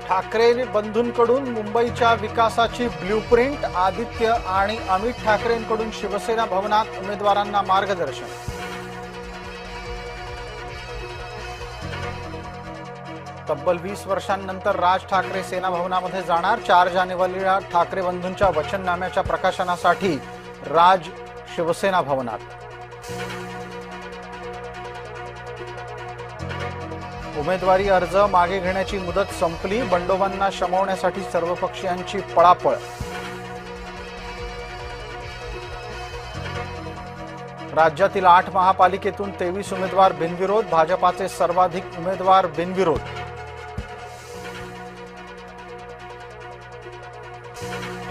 ठाकरे बंधूंकडून मुंबईच्या विकासाची ब्ल्यूप्रिंट, आदित्य आणि अमित ठाकरेंकडून शिवसेना भवनात उमेदवारांना मार्गदर्शन. तब्बल 20 वर्षांनंतर राज ठाकरे सेना भवनामध्ये जाणार. 4 जानेवारीला ठाकरे बंधूंच्या वचननाम्याच्या प्रकाशनासाठी राज शिवसेना भवनात. उमेदवारी अर्ज मागे घेण्याची मुदत संपली. बंडोबांना शमवण्यासाठी सर्वपक्षीयांची पळापळ. राज्यातील 8 महापालिकेतून 23 उमेदवार बिनविरोध. भाजपाचे सर्वाधिक उमेदवार बिनविरोध.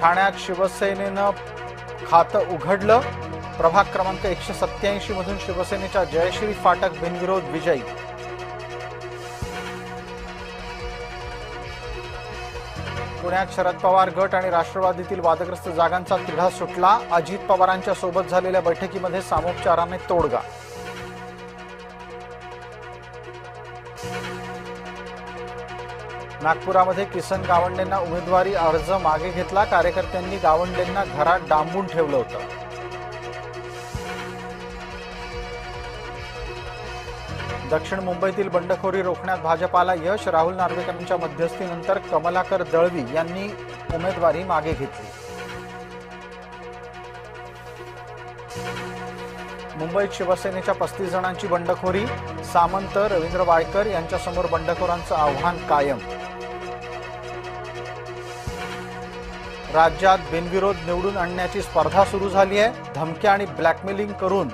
ठाण्यात शिवसेनेनं खातं उघडलं. प्रभाग क्रमांक 187 मधून शिवसेनेच्या जयश्री फाटक बिनविरोध विजयी. पुण्यात शरद पवार गट आणि राष्ट्रवादीतील वादग्रस्त जागांचा तिढा सुटला. अजित पवारांच्या सोबत झालेल्या बैठकीमध्ये सामोपचाराने तोडगा. नागपुरामध्ये किसन गावंडेंना उमेदवारी अर्ज मागे घेतला. कार्यकर्त्यांनी गावंडेंना घरात डांबून ठेवलं होतं. दक्षिण मुंबईतील बंडखोरी रोखण्यात भाजपाला यश. राहुल नार्वेकरांच्या मध्यस्थीनंतर कमलाकर दळवी यांनी उमेदवारी मागे घेतली. मुंबईत शिवसेनेच्या 35 जणांची बंडखोरी. सामंत, रवींद्र वायकर यांच्यासमोर बंडखोरांचं आव्हान कायम. राज्यात बिनविरोध निवडून आणण्याची स्पर्धा सुरू झाली आहे. धमक्या आणि ब्लॅकमेलिंग करून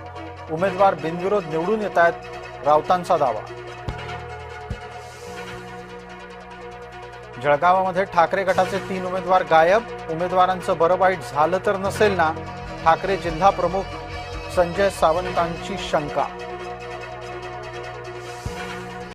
उमेदवार बिनविरोध निवडून येत आहेत, राऊतांचा दावा. जळगावामध्ये ठाकरे गटाचे 3 उमेदवार गायब. उमेदवारांचं बरं वाईट झालं तर नसेल ना, ठाकरे जिल्हा प्रमुख संजय सावंतांची शंका.